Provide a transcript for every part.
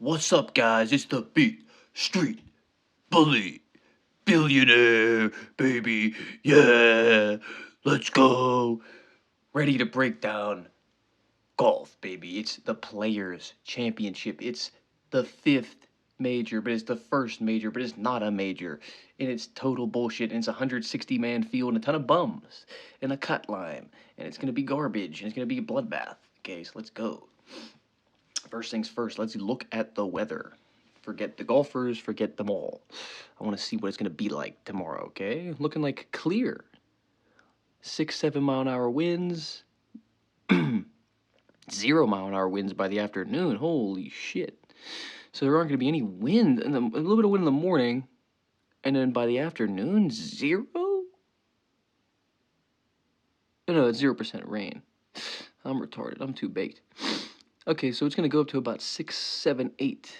What's up, guys? It's the Beat Street Bully Billionaire, baby. Yeah, let's go. Ready to break down golf, baby. It's the Players Championship. It's the fifth major, but it's the first major, but it's not a major. And it's total bullshit. And it's a 160-man field and a ton of bums and a cut line. And it's going to be garbage. And it's going to be a bloodbath. Okay, so let's go. First things first, let's look at the weather. Forget the golfers, forget them all. I want to see what it's going to be like tomorrow, okay? Looking like clear. 6-7 mile an hour winds. 0 mile an hour winds by the afternoon. Holy shit. So there aren't going to be any wind, a little bit of wind in the morning, and then by the afternoon, 0? No, it's 0% rain. I'm retarded. I'm too baked. Okay, so it's going to go up to about 6, 7, 8.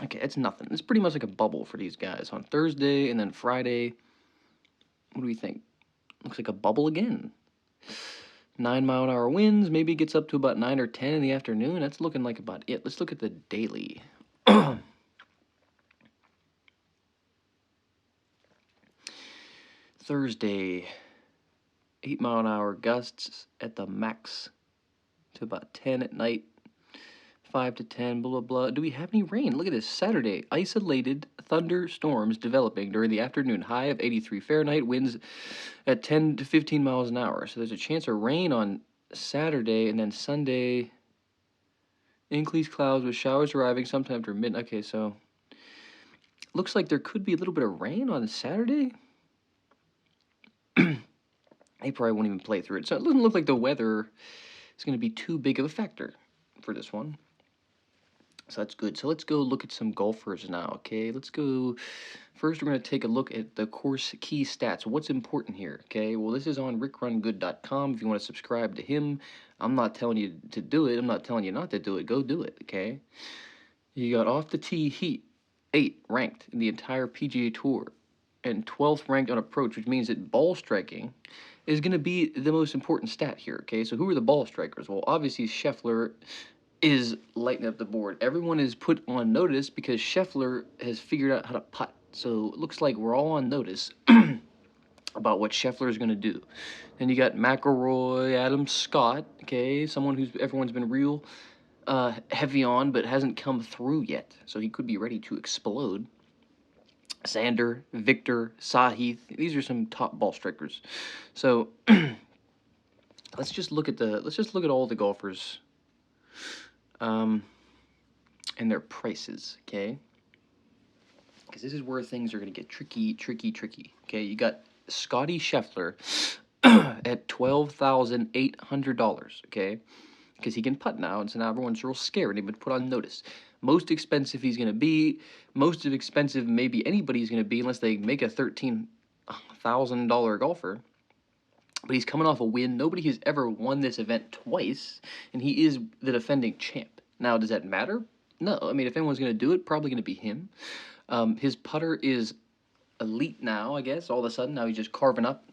Okay, that's nothing. It's pretty much like a bubble for these guys. On Thursday and then Friday, what do we think? Looks like a bubble again. 9 mile an hour winds. Maybe it gets up to about 9 or 10 in the afternoon. That's looking like about it. Let's look at the daily. Thursday, 8 mile an hour gusts at the max to about 10 at night. 5 to 10, blah, blah, blah. Do we have any rain? Look at this. Saturday, isolated thunderstorms developing during the afternoon. High of 83 Fahrenheit, winds at 10 to 15 miles an hour. So there's a chance of rain on Saturday, and then Sunday, increased clouds with showers arriving sometime after midnight. Okay, so looks like there could be a little bit of rain on Saturday. They probably won't even play through it. So it doesn't look like the weather is going to be too big of a factor for this one. So that's good. So let's go look at some golfers now, okay? Let's go. First, we're going to take a look at the course key stats. What's important here, okay? Well, this is on rickrungood.com. If you want to subscribe to him, I'm not telling you to do it. I'm not telling you not to do it. Go do it, okay? You got off the tee heat, 8 ranked in the entire PGA Tour, and 12th ranked on approach, which means that ball striking is going to be the most important stat here, okay? So who are the ball strikers? Well, obviously Scheffler is lighting up the board. Everyone is put on notice because Scheffler has figured out how to putt. So it looks like we're all on notice about what Scheffler is going to do. Then you got McIlroy, Adam Scott, okay, someone who's everyone's been real heavy on but hasn't come through yet. So he could be ready to explode. Xander, Victor, Sahith, these are some top ball strikers. So let's just look at all the golfers and their prices, okay? Because this is where things are going to get tricky. Okay, you got Scotty Scheffler at $12,800, okay? Because he can putt now, and so now everyone's real scared. They've been put on notice. Most expensive he's going to be. Most expensive maybe anybody's going to be unless they make a $13,000 golfer. But he's coming off a win. Nobody has ever won this event twice, and he is the defending champ. Now, does that matter? No. I mean, if anyone's going to do it, probably going to be him. His putter is elite now, I guess, all of a sudden. Now he's just carving up.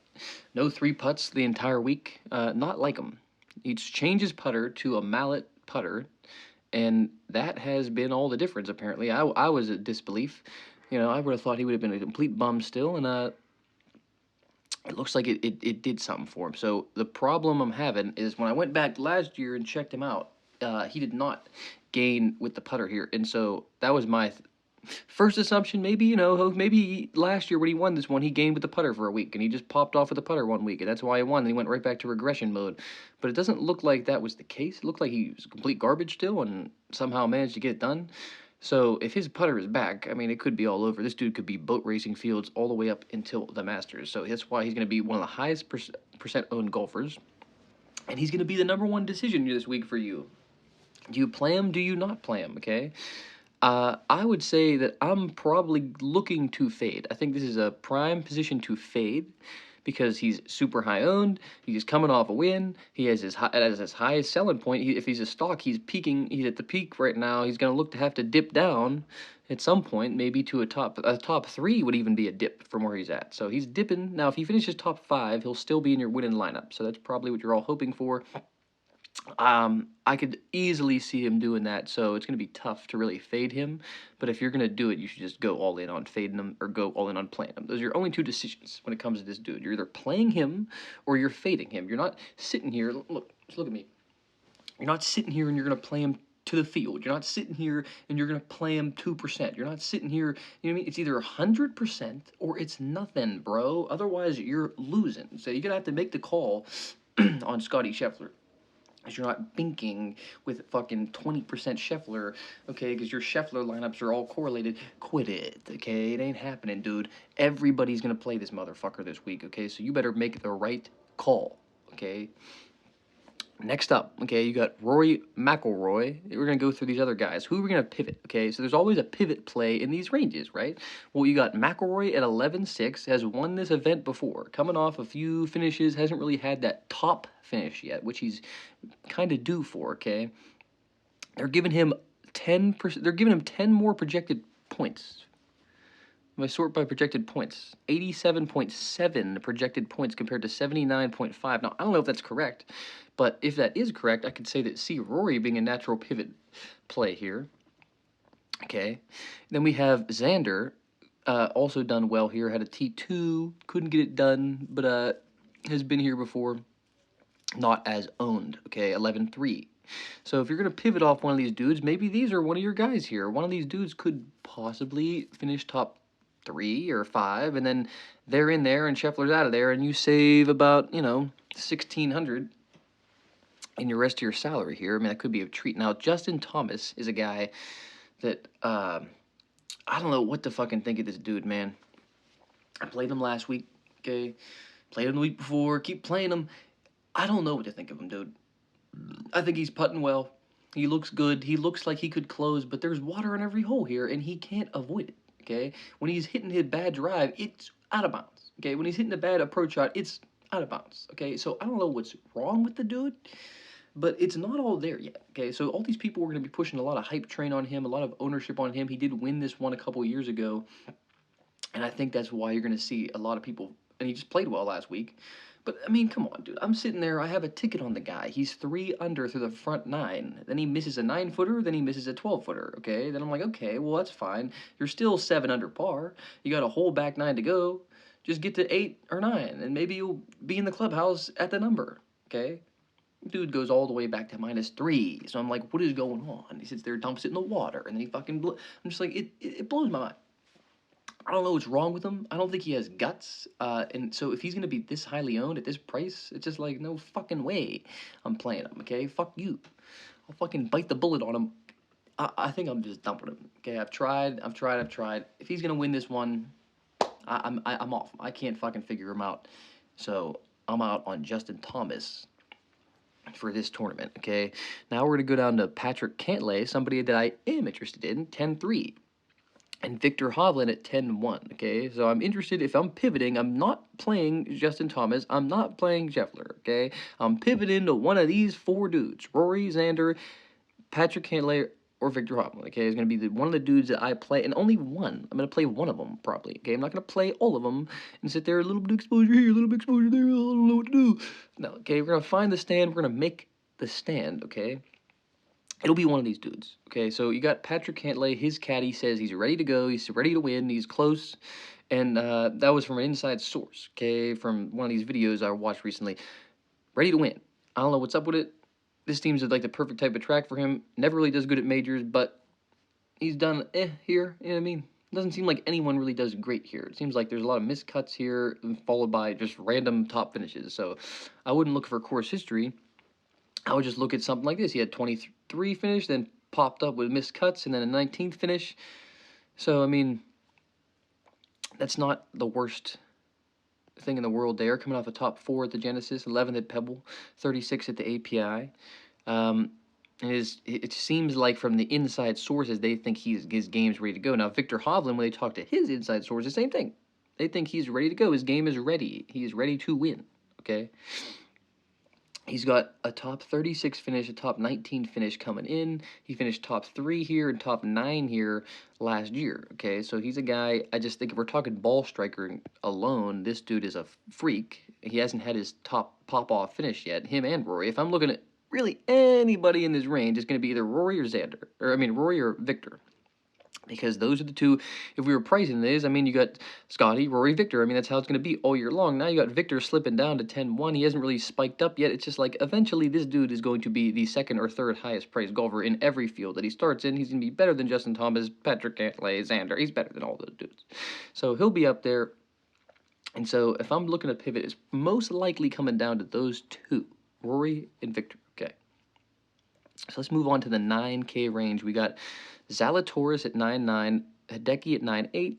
No 3 putts the entire week. Not like him. He's changed his putter to a mallet putter, and that has been all the difference, apparently. I was at disbelief. You know, I would have thought he would have been a complete bum still, and it looks like it did something for him. So the problem I'm having is when I went back last year and checked him out, he did not gain with the putter here. And so that was my first assumption. Maybe, maybe last year when he won this one, he gained with the putter for a week, and he just popped off with the putter one week, and that's why he won. And he went right back to regression mode. But it doesn't look like that was the case. It looked like he was complete garbage still and somehow managed to get it done. So if his putter is back, I mean, it could be all over. This dude could be boat racing fields all the way up until the Masters. So that's why he's going to be one of the highest percent owned golfers. And he's going to be the number 1 decision this week for you. Do you play him? Do you not play him? Okay. I would say that I'm probably looking to fade. I think this is a prime position to fade because he's super high owned. He's coming off a win. He has his highest selling point. If he's a stock, he's peaking. He's at the peak right now. He's going to look to have to dip down at some point, maybe to a top 3 would even be a dip from where he's at. So he's dipping. Now, if he finishes top 5, he'll still be in your winning lineup. So that's probably what you're all hoping for. I could easily see him doing that, so it's going to be tough to really fade him. But if you're going to do it, you should just go all in on fading him or go all in on playing him. Those are your only two decisions when it comes to this dude. You're either playing him or you're fading him. You're not sitting here. Look, just look at me. You're not sitting here and you're going to play him to the field. You're not sitting here and you're going to play him 2%. You're not sitting here, you know what I mean? It's either 100% or it's nothing, bro. Otherwise, you're losing. So you're going to have to make the call on Scotty Scheffler. Because you're not binking with fucking 20% Scheffler, okay? Because your Scheffler lineups are all correlated. Quit it, okay? It ain't happening, dude. Everybody's going to play this motherfucker this week, okay? So you better make the right call, okay? Next up, okay, you got Rory McIlroy. We're going to go through these other guys. Who are we going to pivot, okay? So there's always a pivot play in these ranges, right? Well, you got McIlroy at 11-6, has won this event before. Coming off a few finishes, hasn't really had that top finish yet, which he's kind of due for, okay? They're giving him 10%, they're giving him 10 more projected points. If I sort by projected points, 87.7 projected points compared to 79.5. Now, I don't know if that's correct, but if that is correct, I could say that Rory being a natural pivot play here. Okay. Then we have Xander, also done well here. Had a T2, couldn't get it done, but has been here before. Not as owned. Okay, 11-3. So if you're going to pivot off one of these dudes, maybe these are one of your guys here. One of these dudes could possibly finish top 3 or 5, and then they're in there and Scheffler's out of there, and you save about, $1,600 in your rest of your salary here. I mean, that could be a treat. Now, Justin Thomas is a guy that, I don't know what to fucking think of this dude, man. I played him last week, okay? Played him the week before, keep playing him. I don't know what to think of him, dude. I think he's putting well. He looks good. He looks like he could close, but there's water in every hole here, and he can't avoid it, okay? When he's hitting his bad drive, it's out of bounds, okay? When he's hitting a bad approach shot, it's out of bounds, okay? So I don't know what's wrong with the dude, but it's not all there yet, okay? So all these people were going to be pushing a lot of hype train on him, a lot of ownership on him. He did win this one a couple years ago, and I think that's why you're going to see a lot of people, and he just played well last week. But, I mean, come on, dude. I'm sitting there. I have a ticket on the guy. He's 3 under through the front 9. Then he misses a 9-footer. Then he misses a 12-footer, okay? Then I'm like, okay, well, that's fine. You're still 7 under par. You got a whole back 9 to go. Just get to 8 or 9, and maybe you'll be in the clubhouse at the number, okay? Dude goes all the way back to -3. So I'm like, what is going on? He sits there, dumps it in the water, and then he fucking I'm just like, it blows my mind. I don't know what's wrong with him. I don't think he has guts. And so if he's going to be this highly owned at this price, it's just like, no fucking way I'm playing him, okay? Fuck you. I'll fucking bite the bullet on him. I think I'm just dumping him, okay? I've tried. If he's going to win this one, I'm off. I can't fucking figure him out. So I'm out on Justin Thomas for this tournament, okay? Now we're going to go down to Patrick Cantlay, somebody that I am interested in, 10-3. And Victor Hovland at 10-1, okay? So I'm interested, if I'm pivoting, I'm not playing Justin Thomas, I'm not playing Scheffler, okay? I'm pivoting to one of these 4 dudes, Rory, Xander, Patrick Cantlay, or Victor Hovland, okay? It's going to be one of the dudes that I play, and only one. I'm going to play one of them, probably, okay? I'm not going to play all of them and sit there, a little bit of exposure here, a little bit of exposure there, I don't know what to do. No, okay? We're going to find the stand, we're going to make the stand, okay? It'll be one of these dudes, okay? So you got Patrick Cantlay. His caddy says he's ready to go. He's ready to win. He's close. And that was from an inside source, okay, from one of these videos I watched recently. Ready to win. I don't know what's up with it. This seems like the perfect type of track for him. Never really does good at majors, but he's done here. You know what I mean? It doesn't seem like anyone really does great here. It seems like there's a lot of miscuts here, followed by just random top finishes. So I wouldn't look for course history. I would just look at something like this. He had 23 finish, then popped up with missed cuts, and then a 19th finish. So, I mean, that's not the worst thing in the world there. Coming off a top 4 at the Genesis, 11th at Pebble, 36 at the API. And it seems like from the inside sources, they think his game's ready to go. Now, Victor Hovland, when they talk to his inside sources, same thing. They think he's ready to go. His game is ready. He is ready to win, okay? He's got a top 36 finish, a top 19 finish coming in. He finished top 3 here and top 9 here last year, okay? So he's a guy, I just think if we're talking ball striker alone, this dude is a freak. He hasn't had his top pop-off finish yet, him and Rory. If I'm looking at really anybody in this range is going to be either Rory or Victor. Because those are the two, if we were pricing these, I mean, you got Scotty, Rory, Victor. I mean, that's how it's going to be all year long. Now you got Victor slipping down to 10-1. He hasn't really spiked up yet. It's just like, eventually, this dude is going to be the second or third highest priced golfer in every field that he starts in. He's going to be better than Justin Thomas, Patrick Cantlay, Xander. He's better than all those dudes. So he'll be up there. And so if I'm looking to pivot, it's most likely coming down to those two, Rory and Victor. Okay. So let's move on to the 9K range. We got Zalatoris at 9.9, Hideki at 9.8,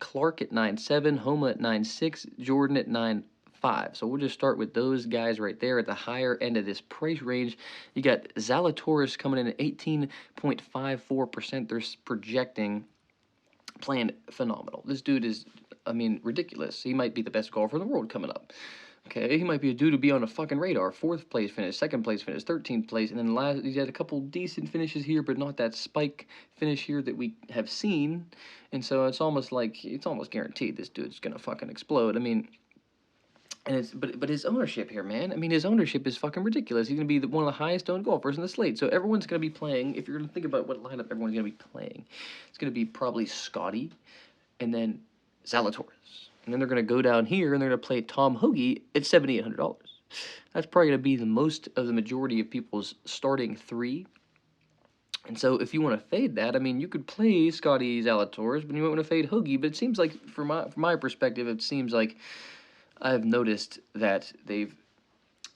Clark at 9.7, Homa at 9.6, Jordan at 9.5. So we'll just start with those guys right there at the higher end of this price range. You got Zalatoris coming in at 18.54%. They're projecting, playing phenomenal. This dude is, I mean, ridiculous. He might be the best golfer in the world coming up. Okay, he might be a dude to be on a fucking radar. 4th place finish, 2nd place finish, 13th place, and then he's had a couple decent finishes here, but not that spike finish here that we have seen. And so it's almost guaranteed this dude's gonna fucking explode. I mean, and it's but his ownership here, man. I mean, his ownership is fucking ridiculous. He's gonna be one of the highest owned golfers in the slate. So everyone's gonna be playing. If you're gonna think about what lineup everyone's gonna be playing, it's gonna be probably Scotty, and then Zalatoris. And then they're going to go down here and they're going to play Tom Hoge at $7,800. That's probably going to be the most of the majority of people's starting 3. And so if you want to fade that, I mean, you could play Scotty Zalatoris, but you might want to fade Hoge. But it seems like, from my perspective, it seems like I've noticed that they've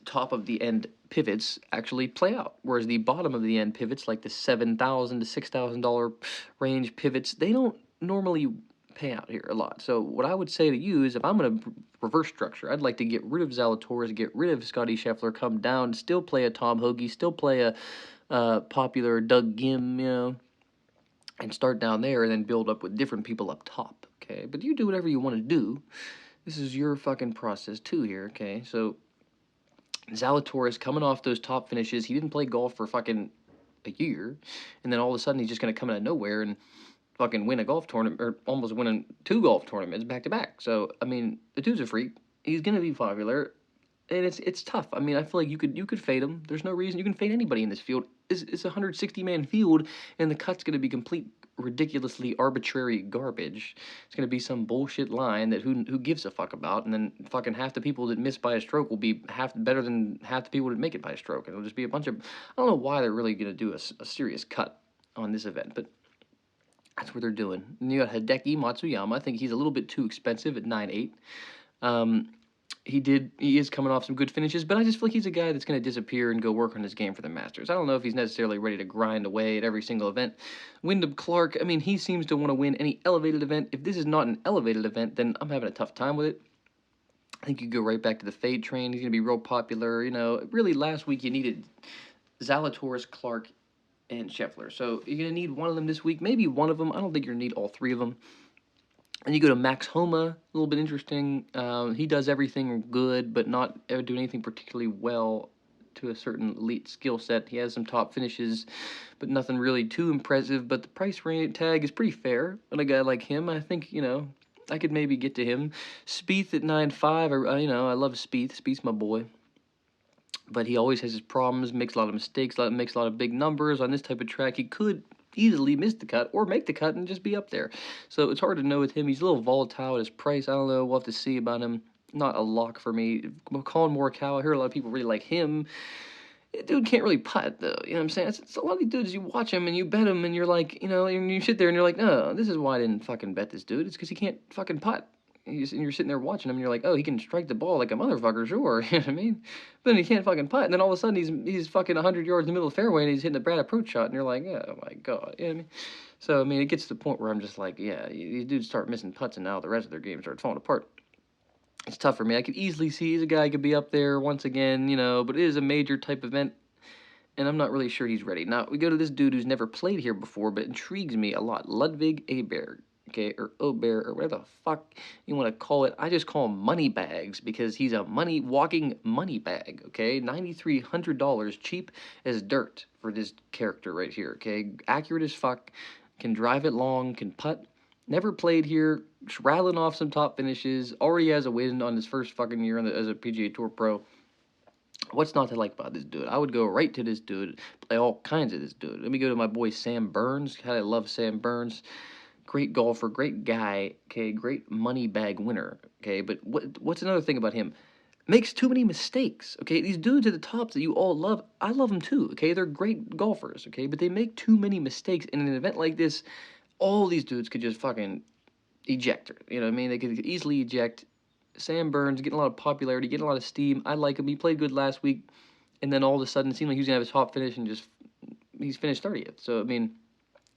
top of the end pivots actually play out, whereas the bottom of the end pivots, like the $7,000 to $6,000 range pivots, they don't normally pay out here a lot. So what I would say to you is, if I'm going to reverse structure, I'd like to get rid of Zalatoris, get rid of Scotty Scheffler, come down, still play a Tom Hoge, still play a popular Doug Gim, you know, and start down there and then build up with different people up top, okay? But you do whatever you want to do. This is your fucking process too here, okay? So Zalatoris coming off those top finishes, he didn't play golf for fucking a year, and then all of a sudden he's just going to come out of nowhere and fucking win a golf tournament, or almost winning 2 golf tournaments back to back. So I mean, the dude's a freak. He's gonna be popular, and it's tough. I mean, I feel like you could fade him. There's no reason you can fade anybody in this field. It's a 160-man field, and the cut's gonna be complete ridiculously arbitrary garbage. It's gonna be some bullshit line that who gives a fuck about, and then fucking half the people that miss by a stroke will be half better than half the people that make it by a stroke, and it'll just be a bunch of, I don't know why they're really gonna do a serious cut on this event, but that's what they're doing. And you got Hideki Matsuyama. I think he's a little bit too expensive at 9.8. He is coming off some good finishes, but I just feel like he's a guy that's going to disappear and go work on his game for the Masters. I don't know if he's necessarily ready to grind away at every single event. Wyndham Clark, I mean, he seems to want to win any elevated event. If this is not an elevated event, then I'm having a tough time with it. I think you go right back to the fade train. He's going to be real popular. You know, really last week you needed Zalatoris, Clark, and Scheffler. So you're going to need one of them this week, maybe one of them. I don't think you're going to need all 3 of them. And you go to Max Homa, a little bit interesting. He does everything good, but not ever do anything particularly well to a certain elite skill set. He has some top finishes, but nothing really too impressive. But the price range tag is pretty fair on a guy like him. I think, you know, I could maybe get to him. Spieth at 9.5, you know, I love Spieth. Spieth's my boy. But he always has his problems, makes a lot of mistakes, makes a lot of big numbers. On this type of track, he could easily miss the cut or make the cut and just be up there. So it's hard to know with him. He's a little volatile at his price. I don't know. We'll have to see about him. Not a lock for me. Colin Morikawa, I hear a lot of people really like him. Dude can't really putt, though. You know what I'm saying? It's a lot of these dudes, you watch him and you bet him and you're like, you know, and you sit there and you're like, no, this is why I didn't fucking bet this dude. It's because he can't fucking putt. And you're sitting there watching him, and you're like, oh, he can strike the ball like a motherfucker, sure. You know what I mean? But then he can't fucking putt, and then all of a sudden he's fucking 100 yards in the middle of the fairway, and he's hitting a bad approach shot, and you're like, oh my god. You know what I mean? So, I mean, it gets to the point where I'm just like, yeah, these dudes start missing putts, and now the rest of their game starts falling apart. It's tough for me. I could easily see he's a guy who could be up there once again, you know, but it is a major type event, and I'm not really sure he's ready. Now, we go to this dude who's never played here before, but intrigues me a lot. Ludwig Aberg. Okay, or Obear, or whatever the fuck you want to call it. I just call him Moneybags because he's a walking money bag, okay? $9,300, cheap as dirt for this character right here, okay? Accurate as fuck, can drive it long, can putt. Never played here, rattling off some top finishes, already has a win on his first fucking year as a PGA Tour pro. What's not to like about this dude? I would go right to this dude, play all kinds of this dude. Let me go to my boy Sam Burns. God, I love Sam Burns. Great golfer, great guy, okay, great money bag winner, okay. But what's another thing about him? Makes too many mistakes, okay. These dudes at the top that you all love, I love them too, okay. They're great golfers, okay, but they make too many mistakes in an event like this. All these dudes could just fucking eject her. You know what I mean? They could easily eject. Sam Burns getting a lot of popularity, getting a lot of steam. I like him. He played good last week, and then all of a sudden, it seemed like he was gonna have his top finish, and just he's finished 30th. So I mean,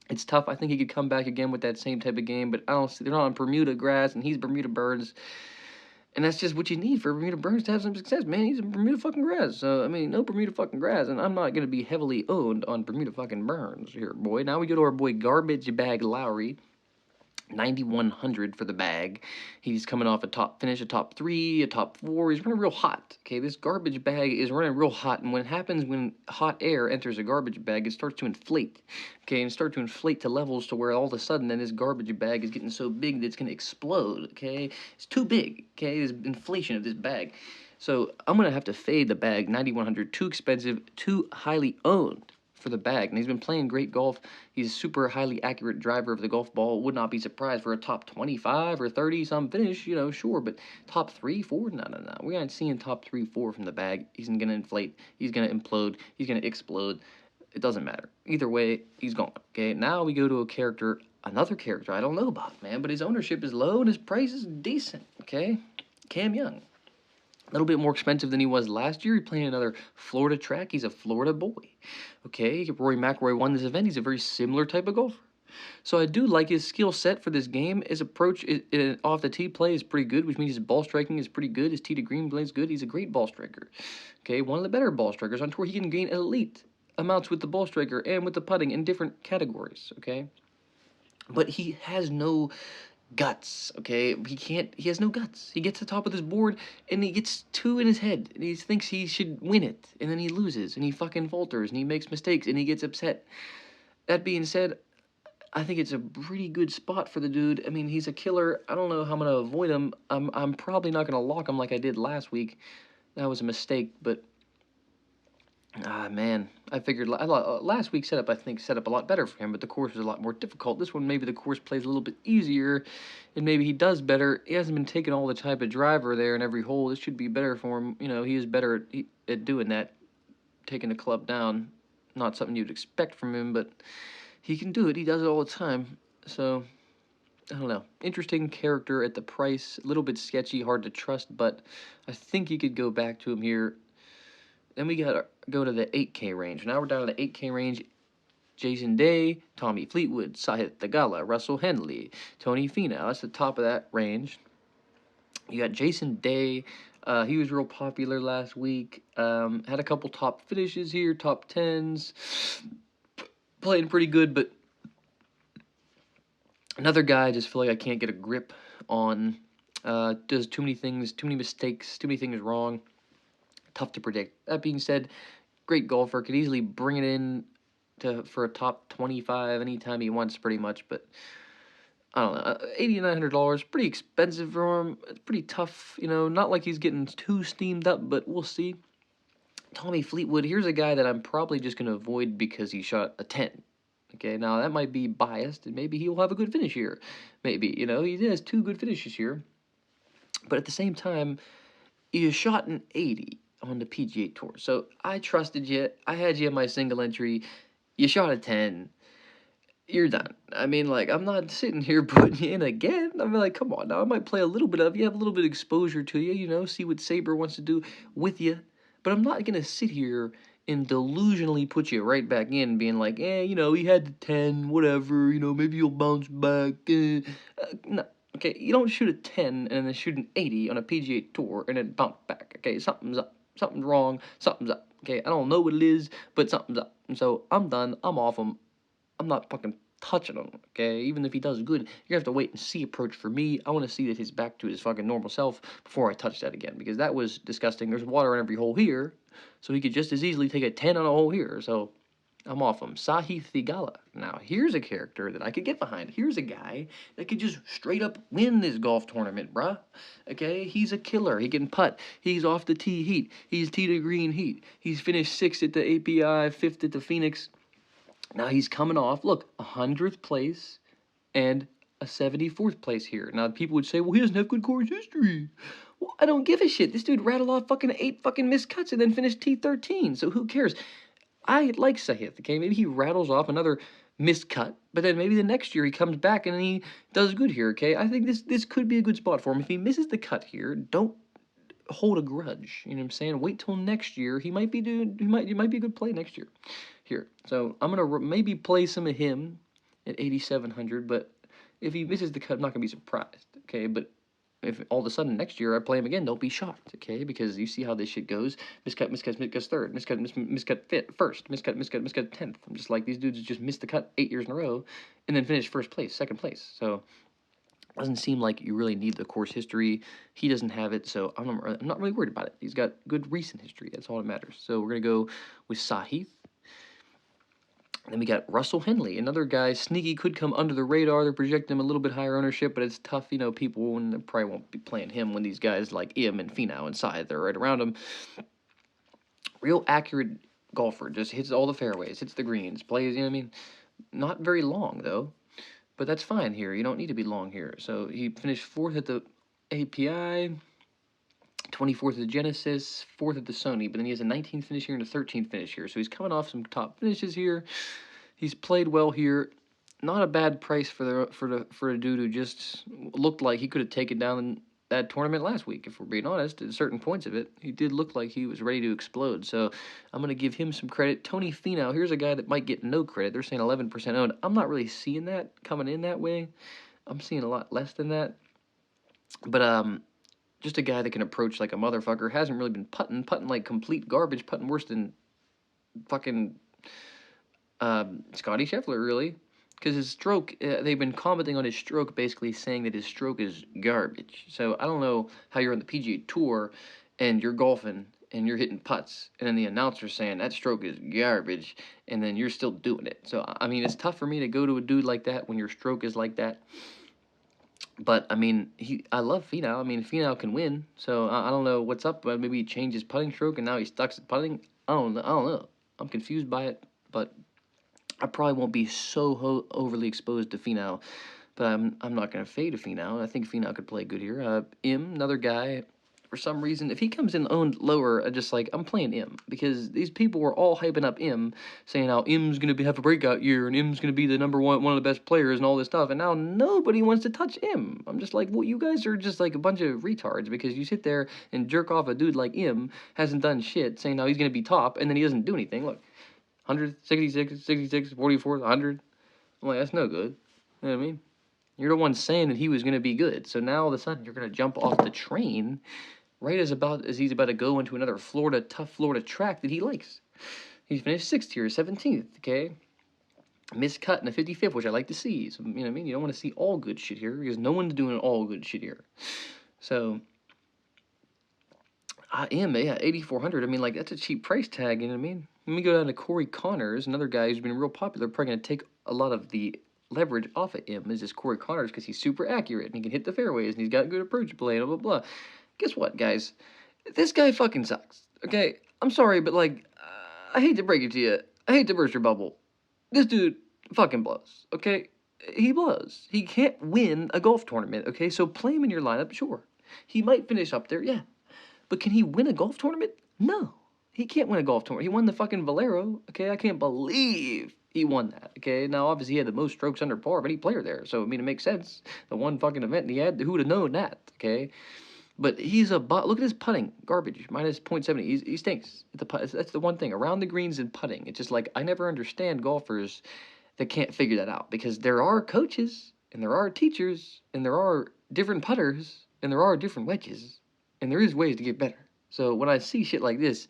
it's tough. I think he could come back again with that same type of game, but I don't see they're not on Bermuda grass, and he's Bermuda Burns, and that's just what you need for Bermuda Burns to have some success, man. He's in Bermuda fucking grass. So I mean, no Bermuda fucking grass, and I'm not gonna be heavily owned on Bermuda fucking Burns here, boy. Now we go to our boy Garbage Bag Lowry. 9,100 for the bag. He's coming off a top finish, a top 3, a top 4. He's running real hot. Okay, this garbage bag is running real hot, and when it happens, when hot air enters a garbage bag, it starts to inflate. Okay, and start to inflate to levels to where all of a sudden, then this garbage bag is getting so big that it's going to explode. Okay, it's too big. Okay, this inflation of this bag. So I'm going to have to fade the bag. 9,100, too expensive, too highly owned for the bag. And he's been playing great golf. He's a super highly accurate driver of the golf ball. Would not be surprised for a top 25 or 30 some finish, you know, sure, but top 3, 4, no. We aren't seeing top 3, 4 from the bag. He's going to inflate. He's going to implode. He's going to explode. It doesn't matter. Either way, he's gone. Okay, now we go to a character, another character I don't know about, man, but his ownership is low and his price is decent. Okay, Cam Young. A little bit more expensive than he was last year. He's playing another Florida track. He's a Florida boy. Okay, Rory McIlroy won this event. He's a very similar type of golfer. So I do like his skill set for this game. His approach off the tee play is pretty good, which means his ball striking is pretty good. His tee to green play is good. He's a great ball striker. Okay, one of the better ball strikers on tour. He can gain elite amounts with the ball striker and with the putting in different categories. Okay, but he has no guts, okay? He has no guts. He gets to the top of this board, and he gets 2 in his head, and he thinks he should win it, and then he loses, and he fucking falters, and he makes mistakes, and he gets upset. That being said, I think it's a pretty good spot for the dude. I mean, he's a killer. I don't know how I'm going to avoid him. I'm probably not going to lock him like I did last week. That was a mistake, but man, I figured last week's setup, I think, set up a lot better for him, but the course was a lot more difficult. This one, maybe the course plays a little bit easier, and maybe he does better. He hasn't been taking all the type of driver there in every hole. This should be better for him. You know, he is better at doing that, taking the club down. Not something you'd expect from him, but he can do it. He does it all the time. So, I don't know. Interesting character at the price. A little bit sketchy, hard to trust, but I think you could go back to him here. Then we gotta go to the 8K range. Now we're down to the 8K range. Jason Day, Tommy Fleetwood, Sahith Theegala, Russell Henley, Tony Finau. That's the top of that range. You got Jason Day. He was real popular last week. Had a couple top finishes here, top 10s. Playing pretty good, but another guy I just feel like I can't get a grip on. Does too many things, too many mistakes, too many things wrong. Tough to predict. That being said, great golfer. Could easily bring it in for a top 25 anytime he wants, pretty much. But I don't know. $8,900, pretty expensive for him. It's pretty tough. You know, not like he's getting too steamed up, but we'll see. Tommy Fleetwood. Here's a guy that I'm probably just going to avoid because he shot a 10. Okay, now that might be biased, and maybe he'll have a good finish here. Maybe, you know, he has 2 good finishes here. But at the same time, he shot an 80 on the PGA Tour. So I trusted you. I had you in my single entry. You shot a 10. You're done. I mean, like, I'm not sitting here putting you in again. I mean, like, come on now. I might play a little bit of you, have a little bit of exposure to you, you know, see what Saber wants to do with you. But I'm not going to sit here and delusionally put you right back in, being like, you know, he had the 10, whatever, you know, maybe you'll bounce back. No. Okay, you don't shoot a 10 and then shoot an 80 on a PGA Tour and then bounce back. Okay, something's up. Something's wrong. Something's up. Okay, I don't know what it is, but something's up. And so I'm done. I'm off him. I'm not fucking touching him. Okay, even if he does good, you're gonna have to wait and see approach for me. I want to see that he's back to his fucking normal self before I touch that again, because that was disgusting. There's water on every hole here, so he could just as easily take a 10 on a hole here. So I'm off him. Sahith Theegala. Now, here's a character that I could get behind. Here's a guy that could just straight up win this golf tournament, bruh. Okay? He's a killer. He can putt. He's off the tee heat. He's tee to green heat. He's finished 6th at the API, 5th at the Phoenix. Now he's coming off, look, 100th place and a 74th place here. Now, people would say, well, he doesn't have good course history. Well, I don't give a shit. This dude rattled off fucking 8 fucking missed cuts and then finished T13, so who cares? I like Sahith, okay? Maybe he rattles off another missed cut, but then maybe the next year he comes back and he does good here, okay? I think this could be a good spot for him. If he misses the cut here, don't hold a grudge. You know what I'm saying? Wait till next year. He might be a good play next year. Here. So I'm gonna maybe play some of him at 8,700, but if he misses the cut, I'm not gonna be surprised, okay? But if all of a sudden next year I play him again, don't be shocked, okay? Because you see how this shit goes. Miscut, miscut, miscut third. Miscut first. Miscut, 10th. I'm just like, these dudes just missed the cut 8 years in a row and then finished first place, second place. So it doesn't seem like you really need the course history. He doesn't have it, so I'm not really worried about it. He's got good recent history. That's all that matters. So we're going to go with Sahith. Then we got Russell Henley, another guy, sneaky, could come under the radar. They're projecting him a little bit higher ownership, but it's tough. You know, people probably won't be playing him when these guys like Im and Finau and Sahith are right around him. Real accurate golfer, just hits all the fairways, hits the greens, plays, you know what I mean? Not very long, though, but that's fine here. You don't need to be long here. So he finished 4th at the API, 24th at the Genesis, 4th at the Sony, but then he has a 19th finish here and a 13th finish here. So he's coming off some top finishes here. He's played well here. Not a bad price for a dude who just looked like he could have taken down that tournament last week, if we're being honest. At certain points of it, he did look like he was ready to explode. So I'm going to give him some credit. Tony Finau, here's a guy that might get no credit. They're saying 11% owned. I'm not really seeing that coming in that way. I'm seeing a lot less than that. But just a guy that can approach like a motherfucker. Hasn't really been putting like complete garbage, putting worse than fucking Scotty Scheffler, really. Because his stroke, they've been commenting on his stroke, basically saying that his stroke is garbage. So I don't know how you're on the PGA Tour and you're golfing and you're hitting putts, and then the announcer's saying that stroke is garbage, and then you're still doing it. So, I mean, it's tough for me to go to a dude like that when your stroke is like that. But, I mean, I love Finau. I mean, Finau can win. So, I don't know what's up. But maybe he changed his putting stroke and now he's stuck at putting. I don't know. I'm confused by it. But I probably won't be so overly exposed to Finau. But I'm not going to fade a Finau. I think Finau could play good here. Im, another guy. For some reason, if he comes in owned lower, I'm playing Im. Because these people were all hyping up Im, saying how Im's going to have a breakout year, and Im's going to be the number one of the best players and all this stuff, and now nobody wants to touch Im. I'm just like, well, you guys are just like a bunch of retards, because you sit there and jerk off a dude like Im, hasn't done shit, saying how he's going to be top, and then he doesn't do anything. Look, 100, 66, 44, 100. I'm like, that's no good. You know what I mean? You're the one saying that he was going to be good, so now all of a sudden you're going to jump off the train right as he's about to go into another tough Florida track that he likes. He finished 6th here, 17th, okay? Missed cut in the 55th, which I like to see. So, you know what I mean? You don't want to see all good shit here, because no one's doing all good shit here. So, I am, 8,400. I mean, like, that's a cheap price tag, you know what I mean? Let me go down to Corey Connors, another guy who's been real popular, probably going to take a lot of the leverage off of him, is this Corey Connors, because he's super accurate, and he can hit the fairways, and he's got good approach play, and blah, blah, blah. Guess what, guys? This guy fucking sucks, okay? I'm sorry, but, like, I hate to break it to you. I hate to burst your bubble. This dude fucking blows, okay? He blows. He can't win a golf tournament, okay? So play him in your lineup, sure. He might finish up there, yeah. But can he win a golf tournament? No. He can't win a golf tournament. He won the fucking Valero, okay? I can't believe he won that, okay? Now, obviously, he had the most strokes under par of any player there. So, I mean, it makes sense. The one fucking event he had, who would have known that, okay? But he's a look at his putting, garbage, minus 0.70. He stinks. That's the one thing around the greens and putting. It's just like I never understand golfers that can't figure that out, because there are coaches and there are teachers and there are different putters and there are different wedges and there is ways to get better. So when I see shit like this,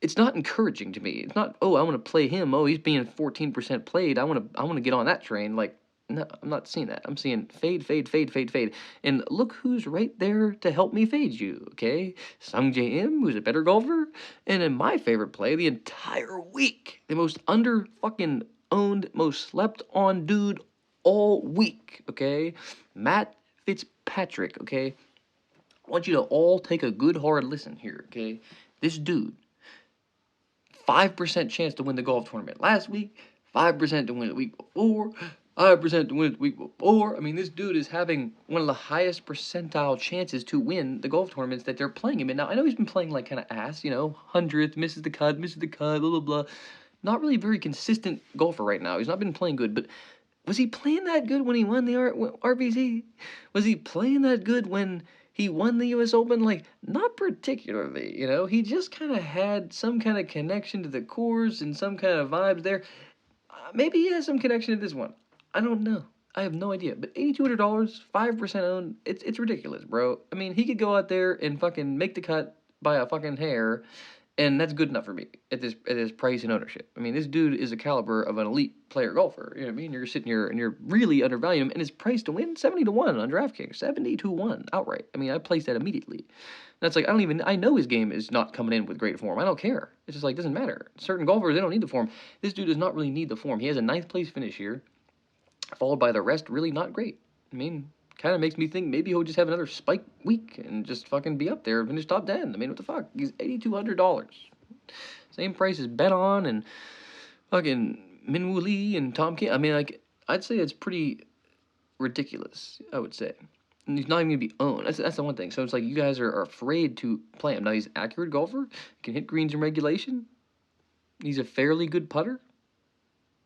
it's not encouraging to me. It's not, oh, I want to play him. Oh, he's being 14% played. I want to get on that train. Like, No, I'm not seeing that. I'm seeing fade, fade, fade, fade, fade. And look who's right there to help me fade you, okay? Sung J M, who's a better golfer. And in my favorite play the entire week, the most under fucking owned, most slept on dude all week, okay? Matt Fitzpatrick, okay? I want you to all take a good hard listen here, okay? This dude, 5% chance to win the golf tournament last week, 5% to win the week before, 5% to win the week before. I mean, this dude is having one of the highest percentile chances to win the golf tournaments that they're playing him in. Now, I know he's been playing like kind of ass, 100th, misses the cut, blah, blah, blah. Not really a very consistent golfer right now. He's not been playing good, but was he playing that good when he won the RBC? Was he playing that good when he won the U.S. Open? Like, not particularly, He just kind of had some kind of connection to the course and some kind of vibes there. Maybe he has some connection to this one. I don't know. I have no idea. But $8,200, 5% owned, it's ridiculous, bro. I mean, he could go out there and fucking make the cut by a fucking hair, and that's good enough for me at this price and ownership. I mean, this dude is a caliber of an elite player golfer. You know what I mean? You're sitting here and you're really undervaluing him, and his price to win 70-1 on DraftKings, 70-1 outright. I mean, I placed that immediately. That's like I know his game is not coming in with great form. I don't care. It's just like doesn't matter. Certain golfers, they don't need the form. This dude does not really need the form. He has a 9th place finish here, followed by the rest really not great. I mean, kind of makes me think maybe he'll just have another spike week and just fucking be up there and finish top 10. I mean, what the fuck? He's $8,200. Same price as Bet On and fucking Minwoo Lee and Tom Kim. I mean, like, I'd say it's pretty ridiculous, I would say. And he's not even going to be owned. That's the one thing. So it's like you guys are afraid to play him. Now, he's an accurate golfer. He can hit greens in regulation. He's a fairly good putter.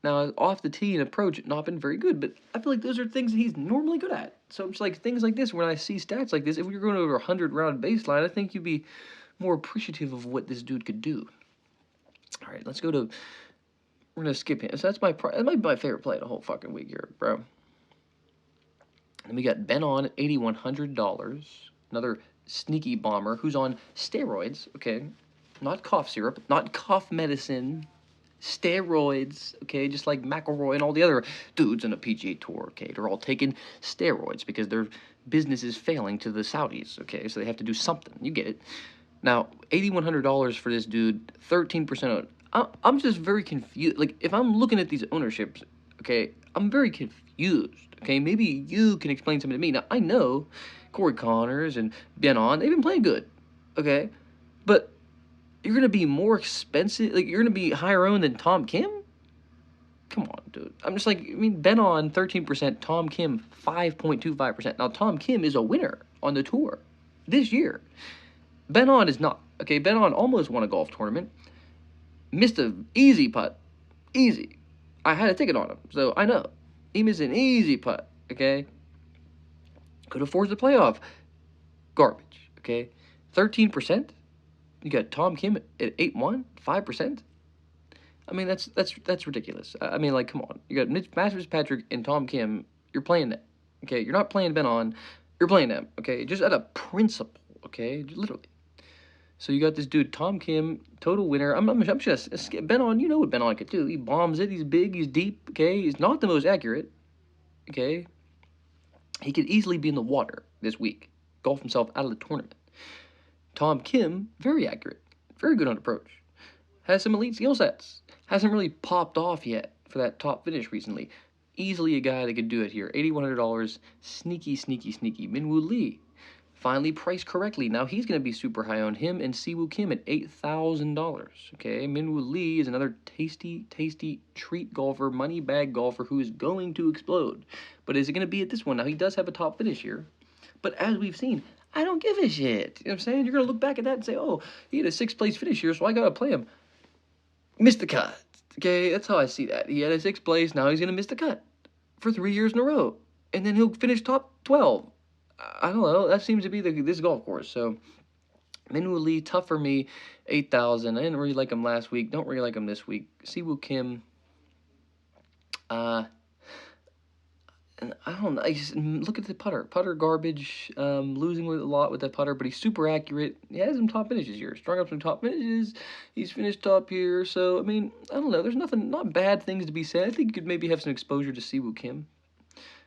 Now, off the tee and approach, not been very good, but I feel like those are things that he's normally good at. So it's like things like this, when I see stats like this, if you're going over a 100-round baseline, I think you'd be more appreciative of what this dude could do. All right, let's go to, we're going to skip him. So that might be my favorite play the whole fucking week here, bro. And we got Ben On at $8,100, another sneaky bomber who's on steroids, okay? Not cough syrup, not cough medicine, steroids, okay? Just like McElroy and all the other dudes on the PGA Tour, okay? They're all taking steroids because their business is failing to the Saudis, okay? So they have to do something. You get it. Now, $8,100 for this dude, 13% owned. I'm just very confused. Like, if I'm looking at these ownerships, okay, I'm very confused, okay? Maybe you can explain something to me. Now, I know Corey Connors and Ben On, they've been playing good, okay? But you're going to be more expensive, like, you're going to be higher owned than Tom Kim? Come on, dude. I'm just like, I mean, Ben On, 13%, Tom Kim, 5.25%. Now, Tom Kim is a winner on the tour this year. Ben On is not. Okay, Ben On almost won a golf tournament. Missed an easy putt. Easy. I had a ticket on him, so I know. He missed an easy putt, okay? Could have forced the playoff. Garbage, okay? 13%? You got Tom Kim at 8-1? 5%? I mean, that's ridiculous. I mean, like, come on. You got Matt Fitzpatrick and Tom Kim. You're playing them, okay? You're not playing Ben On. You're playing them, okay? Just out of principle, okay? Literally. So you got this dude, Tom Kim, total winner. I'm just Ben On. You know what Ben On could do. He bombs it. He's big. He's deep. Okay. He's not the most accurate. Okay. He could easily be in the water this week. Golf himself out of the tournament. Tom Kim, very accurate. Very good on approach. Has some elite skill sets. Hasn't really popped off yet for that top finish recently. Easily a guy that could do it here. $8,100. Sneaky, sneaky, sneaky. Minwoo Lee. Finally priced correctly. Now he's going to be super high on him and Siwoo Kim at $8,000. Okay, Minwoo Lee is another tasty, tasty treat golfer, money bag golfer who is going to explode. But is it going to be at this one? Now he does have a top finish here. But as we've seen, I don't give a shit. You know what I'm saying? You're going to look back at that and say, oh, he had a 6th place finish here, so I got to play him. Missed the cut. Okay, that's how I see that. He had a 6th place, now he's going to miss the cut for 3 years in a row. And then he'll finish top 12. I don't know. That seems to be this golf course. So, Minwoo Lee, tough for me, 8,000. I didn't really like him last week. Don't really like him this week. Siwoo Kim, and I don't know. Look at the putter. Putter garbage. Losing a lot with that putter, but he's super accurate. He has some top finishes here. Strung up some top finishes. He's finished top here. So, I mean, I don't know. There's not bad things to be said. I think you could maybe have some exposure to Siwoo Kim.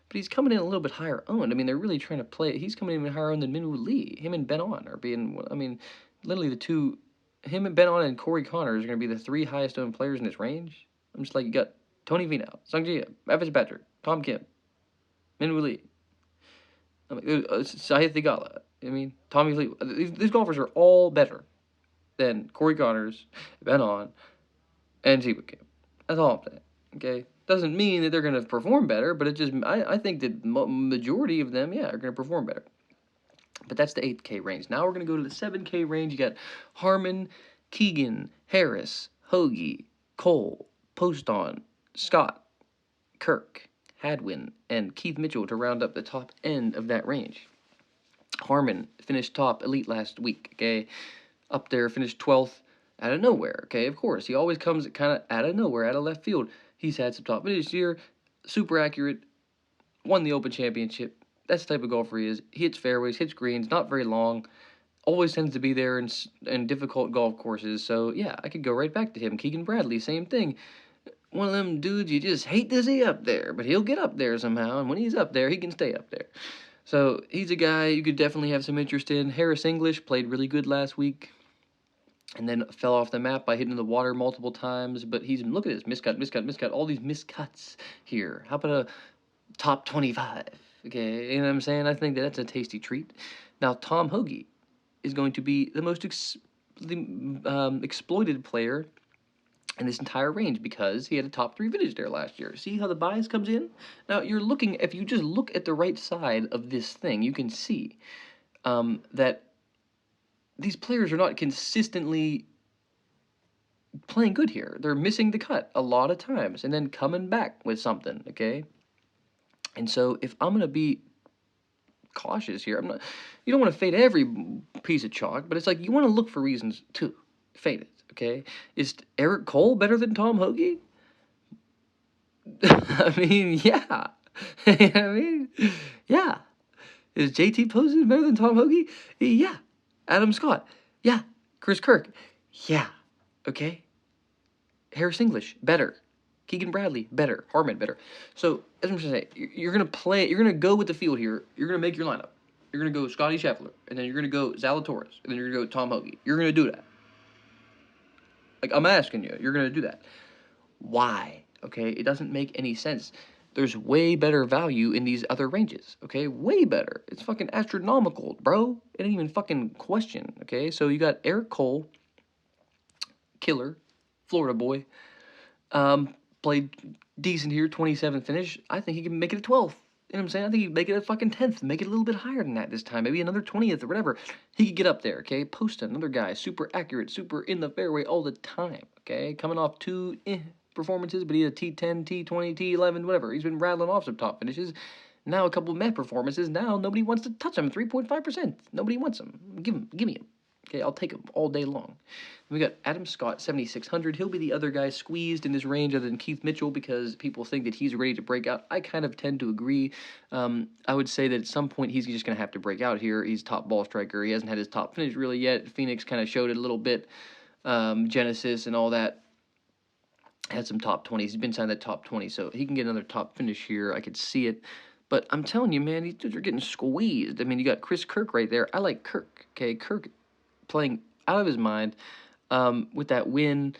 but he's coming in a little bit higher owned. I mean, they're really trying to play. He's coming in higher owned than Minwoo Lee. Him and Ben On are being. I mean, literally the two. Him and Ben On and Corey Connors are going to be the 3 highest owned players in this range. I'm just like, you got Tony Finau, Sung Ji, Evan Patrick, Tom Kim, Minwoo Lee, Sahith Theegala. I mean, Tommy Lee. These golfers are all better than Corey Connors, Ben On, and Siwoo Kim. That's all I'm saying. Okay, doesn't mean that they're going to perform better, but it just I think that majority of them, yeah, are going to perform better. But that's the 8K range. Now we're going to go to the 7K range. You got Harmon, Keegan, Harris, Hoagie, Cole, Poston, Scott, Kirk, Hadwin, and Keith Mitchell to round up the top end of that range. Harmon finished top elite last week, okay? Up there, finished 12th out of nowhere, okay? Of course, he always comes kind of out of nowhere, out of left field. He's had some top finishes here, super accurate, won the Open Championship. That's the type of golfer he is. He hits fairways, hits greens, not very long, always tends to be there in difficult golf courses. So, yeah, I could go right back to him. Keegan Bradley, same thing. One of them dudes you just hate to see up there, but he'll get up there somehow, and when he's up there, he can stay up there. So, he's a guy you could definitely have some interest in. Harris English played really good last week, and then fell off the map by hitting the water multiple times. But he's, look at this, miscut, all these miscuts here. How about a top 25? Okay, you know what I'm saying? I think that's a tasty treat. Now, Tom Hoagie is going to be the most exploited player in this entire range because he had a top 3 finish there last year. See how the bias comes in? Now, you're looking, if you just look at the right side of this thing, you can see that these players are not consistently playing good here. They're missing the cut a lot of times and then coming back with something, okay? And so if I'm going to be cautious here, you don't want to fade every piece of chalk, but it's like you want to look for reasons to fade it, okay? Is Eric Cole better than Tom Hoagie? I mean, yeah. I mean, yeah. Is JT Poston better than Tom Hoagie? Yeah. Adam Scott? Yeah. Chris Kirk? Yeah. Okay. Harris English? Better. Keegan Bradley? Better. Harmon? Better. So, as I'm trying to say, you're going to go with the field here. You're going to make your lineup. You're going to go Scotty Scheffler, and then you're going to go Zalatoris, and then you're going to go Tom Hoagie. You're going to do that. Like, I'm asking you. You're going to do that. Why? Okay? It doesn't make any sense. There's way better value in these other ranges, okay? Way better. It's fucking astronomical, bro. It ain't even fucking question, okay? So you got Eric Cole, killer, Florida boy, played decent here, 27th finish. I think he can make it a 12th. You know what I'm saying? I think he'd make it a fucking 10th, make it a little bit higher than that this time, maybe another 20th or whatever. He could get up there, okay? Poston, another guy, super accurate, super in the fairway all the time, okay? Coming off 2 performances, but he had a T10, T20, T11, whatever. He's been rattling off some top finishes. Now a couple of Met performances. Now nobody wants to touch him. 3.5%. Nobody wants him. Give me him. Okay, I'll take him all day long. We got Adam Scott, 7,600. He'll be the other guy squeezed in this range other than Keith Mitchell because people think that he's ready to break out. I kind of tend to agree. I would say that at some point he's just going to have to break out here. He's top ball striker. He hasn't had his top finish really yet. Phoenix kind of showed it a little bit. Genesis and all that. Had some top 20s. He's been signed that top 20, so he can get another top finish here. I could see it. But I'm telling you, man, these dudes are getting squeezed. I mean, you got Chris Kirk right there. I like Kirk, okay? Kirk playing out of his mind with that win.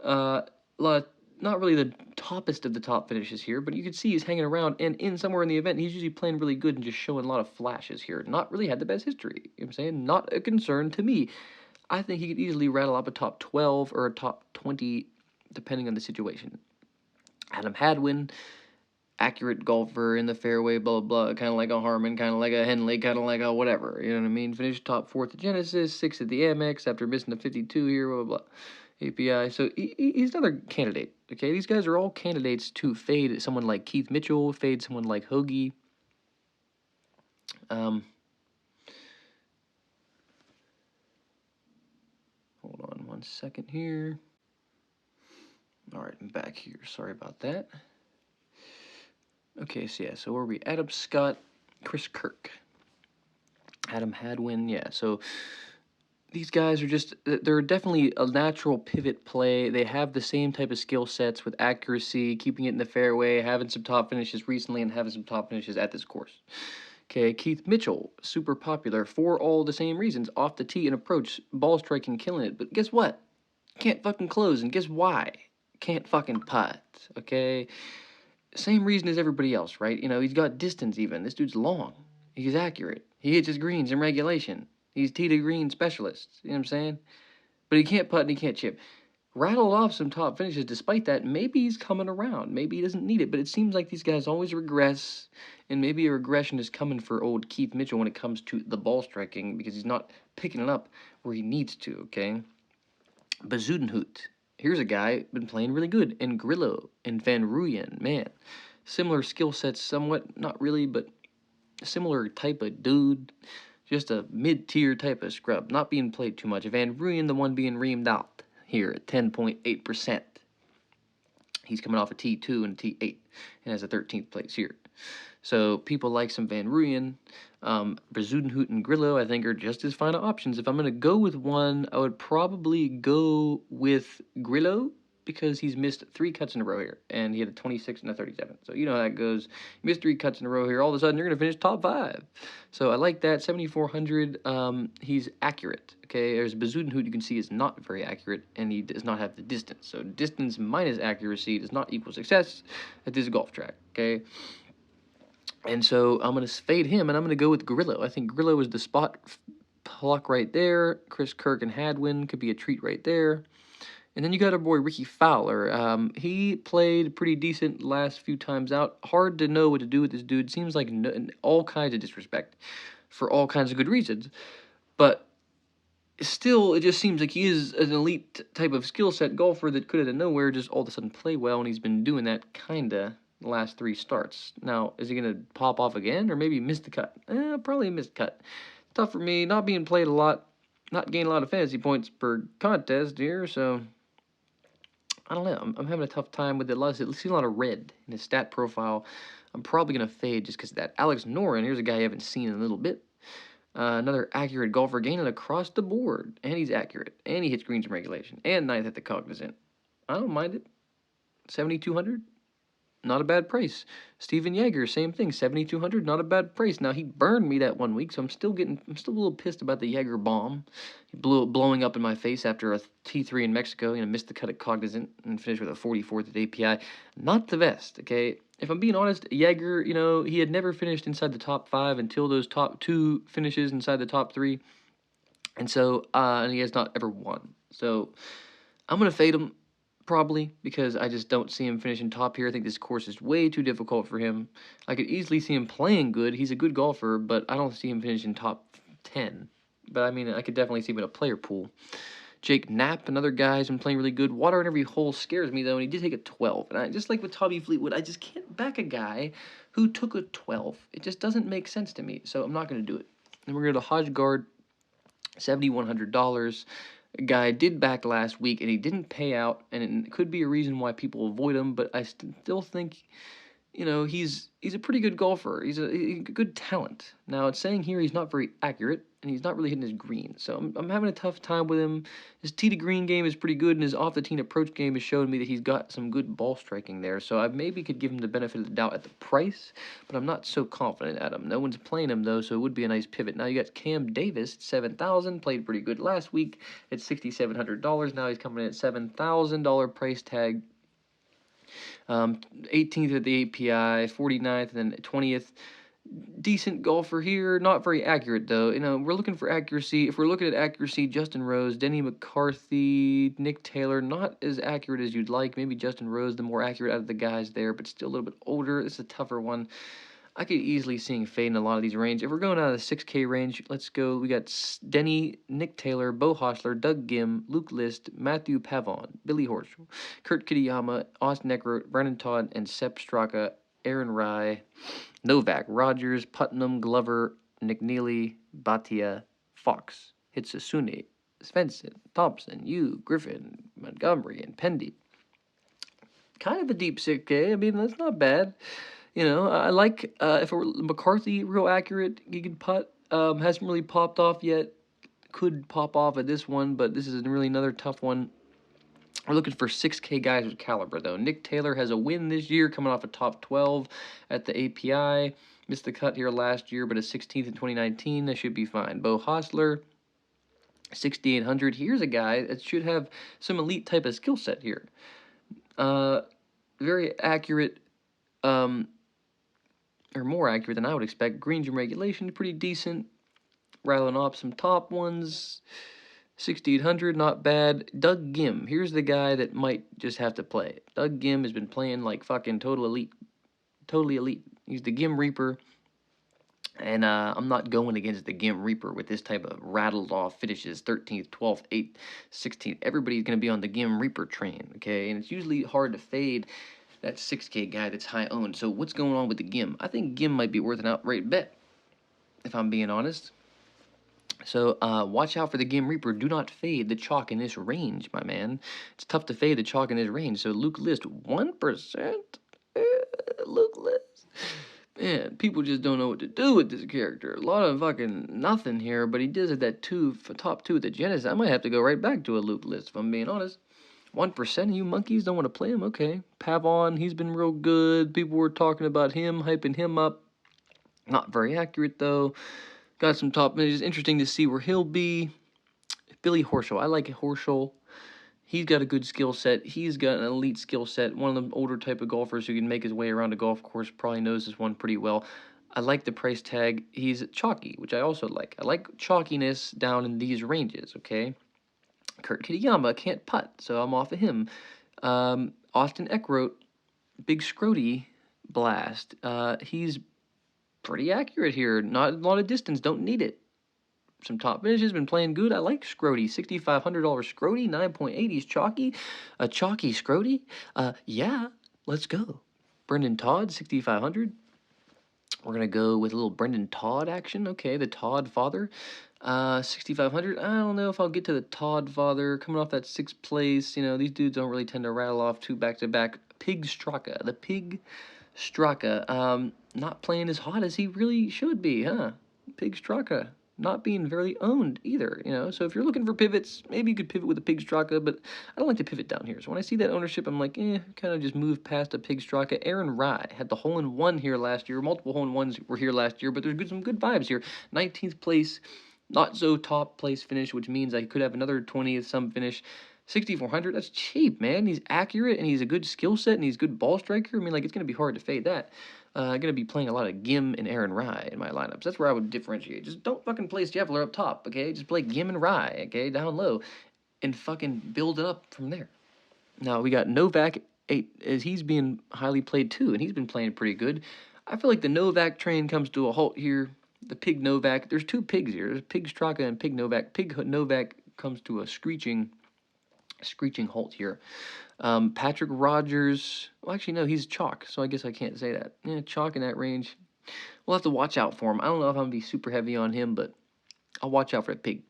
Not really the toppest of the top finishes here, but you can see he's hanging around. And in somewhere in the event, he's usually playing really good and just showing a lot of flashes here. Not really had the best history. You know what I'm saying? Not a concern to me. I think he could easily rattle up a top 12 or a top 20 depending on the situation. Adam Hadwin, accurate golfer in the fairway, blah, blah, blah, kind of like a Harmon, kind of like a Henley, kind of like a whatever, you know what I mean? Finished top 4th at Genesis, 6th at the Amex after missing the 52 here, blah, blah, blah. API, so he's another candidate, okay? These guys are all candidates to fade someone like Keith Mitchell, fade someone like Hoagie. Hold on 1 second here. All right, I'm back here. Sorry about that. Okay, so yeah, so where are we? Adam Scott, Chris Kirk, Adam Hadwin, yeah. So these guys are just, they're definitely a natural pivot play. They have the same type of skill sets with accuracy, keeping it in the fairway, having some top finishes recently, and having some top finishes at this course. Okay, Keith Mitchell, super popular for all the same reasons. Off the tee and approach, ball striking, killing it. But guess what? Can't fucking close, and guess why? Can't fucking putt, okay? Same reason as everybody else, right? You know, he's got distance even. This dude's long. He's accurate. He hits his greens in regulation. He's tee to green specialist. You know what I'm saying? But he can't putt and he can't chip. Rattled off some top finishes. Despite that, maybe he's coming around. Maybe he doesn't need it. But it seems like these guys always regress, and maybe a regression is coming for old Keith Mitchell when it comes to the ball striking because he's not picking it up where he needs to, okay? Bazudenhout. Here's a guy been playing really good. And Grillo and Van Rooyen, man. Similar skill sets somewhat, not really, but similar type of dude. Just a mid-tier type of scrub, not being played too much. Van Rooyen, the one being reamed out here at 10.8%. He's coming off a T2 and a T8 and has a 13th place here. So people like some Van Rooyen. Brazudenhout and Grillo, I think, are just as fine options. If I'm going to go with one, I would probably go with Grillo because he's missed 3 cuts in a row here, and he had a 26 and a 37. So you know how that goes. You miss 3 cuts in a row here, all of a sudden you're going to finish top 5. So I like that. 7,400, he's accurate. Okay, there's Bazudenhout you can see is not very accurate, and he does not have the distance. So distance minus accuracy does not equal success at this golf track, okay? And so I'm going to fade him, and I'm going to go with Grillo. I think Grillo is the spot pluck right there. Chris Kirk and Hadwin could be a treat right there. And then you got our boy Ricky Fowler. He played pretty decent last few times out. Hard to know what to do with this dude. Seems like all kinds of disrespect for all kinds of good reasons. But still, it just seems like he is an elite type of skill set golfer that could out of nowhere just all of a sudden play well, and he's been doing that kinda the last 3 starts. Now, is he gonna pop off again, or maybe miss the cut? Probably miss the cut. Tough for me, not being played a lot, not gaining a lot of fantasy points per contest here, so I don't know. I'm having a tough time with it. See a lot of red in his stat profile. I'm probably gonna fade just because of that. Alex Noren, here's a guy I haven't seen in a little bit. Another accurate golfer, gaining across the board. And he's accurate. And he hits greens in regulation. And 9th at the Cognizant. I don't mind it. 7,200? Not a bad price. Steven Yeager, same thing. 7,200, not a bad price. Now, he burned me that 1 week, so I'm still a little pissed about the Yeager bomb. He blowing up in my face after a T3 in Mexico. Missed the cut at Cognizant and finished with a 44th at API. Not the best, okay? If I'm being honest, Yeager, he had never finished inside the top 5 until those top 2 finishes inside the top 3. And so, and he has not ever won. So, I'm going to fade him, probably, because I just don't see him finishing top here. I think this course is way too difficult for him. I could easily see him playing good. He's a good golfer, but I don't see him finishing top 10. But, I could definitely see him in a player pool. Jake Knapp, another guy who's been playing really good. Water in every hole scares me, though, and he did take a 12. And just like with Tommy Fleetwood, I just can't back a guy who took a 12. It just doesn't make sense to me, so I'm not going to do it. Then we're going to Hodgegaard, $7,100. A guy did back last week, and he didn't pay out, and it could be a reason why people avoid him, but I still think, he's a pretty good golfer. He's a good talent. Now, it's saying here he's not very accurate, and he's not really hitting his green, so I'm having a tough time with him. His tee to green game is pretty good, and his off-the-tee approach game has shown me that he's got some good ball striking there, so I maybe could give him the benefit of the doubt at the price, but I'm not so confident at him. No one's playing him, though, so it would be a nice pivot. Now you got Cam Davis at $7,000, played pretty good last week at $6,700. Now he's coming in at $7,000 price tag. 18th at the API, 49th, and then 20th. Decent golfer here, not very accurate though. We're looking for accuracy. If we're looking at accuracy, Justin Rose, Denny McCarthy, Nick Taylor, not as accurate as you'd like. Maybe Justin Rose, the more accurate out of the guys there, but still a little bit older. It's a tougher one. I could easily see him fade in a lot of these range. If we're going out of the 6K range, let's go. We got Denny, Nick Taylor, Bo Hossler, Doug Gim, Luke List, Matthew Pavon, Billy Horschel, Kurt Kitayama, Austin Eckert, Brennan Todd, and Sepp Straka, Aaron Rye, Novak, Rogers, Putnam, Glover, McNeely, Bhatia, Fox, Hitsasune, Svensson, Thompson, Yu, Griffin, Montgomery, and Pendy. Kind of a deep 6K. That's not bad. I like, if it were McCarthy, real accurate, he can putt. Hasn't really popped off yet. could pop off at this one, but this is really another tough one. We're looking for 6K guys with caliber, though. Nick Taylor has a win this year, coming off a top 12 at the API. Missed the cut here last year, but a 16th in 2019. That should be fine. Bo Hostler, 6,800. Here's a guy that should have some elite type of skill set here. Very accurate, or more accurate than I would expect. Greens and regulation, pretty decent. Rattling off some top ones. 6,800, not bad. Doug Gim, here's the guy that might just have to play it. Doug Gim has been playing like fucking totally elite. He's the Gim Reaper, and I'm not going against the Gim Reaper with this type of rattled off finishes, 13th, 12th, 8th, 16th. Everybody's going to be on the Gim Reaper train, okay? And it's usually hard to fade that 6K guy that's high owned. So what's going on with the Gim? I think Gim might be worth an outright bet, if I'm being honest. So watch out for the Gim Reaper. Do not fade the chalk in this range, my man. It's tough to fade the chalk in this range. So Luke List, 1%. Luke List. Man, people just don't know what to do with this character. A lot of fucking nothing here, but he does it that top 2 at the Genesis. I might have to go right back to a Luke List, if I'm being honest. 1% of you monkeys don't want to play him? Okay. Pavon, he's been real good. People were talking about him, hyping him up. Not very accurate, though. Got some top finishes. Interesting to see where he'll be. Billy Horschel. I like Horschel. He's got a good skill set. He's got an elite skill set. One of the older type of golfers who can make his way around a golf course. Probably knows this one pretty well. I like the price tag. He's chalky, which I also like. I like chalkiness down in these ranges, okay? Kurt Kitayama can't putt, so I'm off of him. Austin Eckroat, big Scrody blast. He's pretty accurate here. Not a lot of distance. Don't need it. Some top finishes. Been playing good. I like Scrody. $6,500 Scrody. 9.8. He's chalky. A chalky Scrody. Yeah. Let's go. Brendan Todd. 6,500. We're gonna go with a little Brendan Todd action. Okay, the Todd father. 6,500. I don't know if I'll get to the Todd father. Coming off that 6th place. You know, these dudes don't really tend to rattle off 2 back-to-back. Pig Straka. The Pig Straka. Not playing as hot as he really should be, huh? Pig Straka. Not being very owned either, you know? So if you're looking for pivots, maybe you could pivot with a Pig Straka, but I don't like to pivot down here. So when I see that ownership, I'm like, kind of just move past a Pig Straka. Aaron Rye had the hole-in-one here last year. Multiple hole-in-ones were here last year, but there's some good vibes here. 19th place, not so top place finish, which means I could have another 20th some finish. 6,400, that's cheap, man. He's accurate, and he's a good skill set, and he's a good ball striker. I mean, like, it's going to be hard to fade that. I'm going to be playing a lot of Gim and Aaron Rye in my lineups. That's where I would differentiate. Just don't fucking play Scheffler up top, okay? Just play Gim and Rye, okay, down low, and fucking build it up from there. Now, we got Novak, 8, as he's being highly played, too, and he's been playing pretty good. I feel like the Novak train comes to a halt here. The Pig Novak, there's 2 pigs here. There's Pig Straka and Pig Novak. Pig Novak comes to a screeching halt here. Patrick Rogers, well, actually, no, he's chalk, so I guess I can't say that. Yeah, chalk in that range. We'll have to watch out for him. I don't know if I'm going to be super heavy on him, but I'll watch out for the Pig.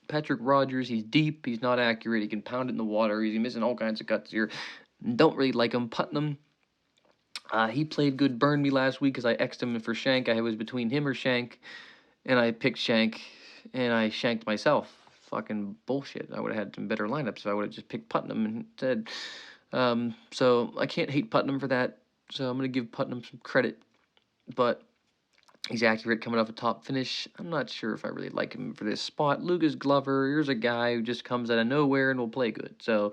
Patrick Rogers, he's deep, he's not accurate, he can pound it in the water, he's missing all kinds of cuts here. Don't really like him. Putnam, he played good, burned me last week because I X'd him for Shank. I was between him or Shank, and I picked Shank, and I shanked myself. Fucking bullshit. I would have had some better lineups if I would have just picked Putnam instead. So I can't hate Putnam for that. So I'm going to give Putnam some credit. But he's accurate coming off a top finish. I'm not sure if I really like him for this spot. Lucas Glover, here's a guy who just comes out of nowhere and will play good. So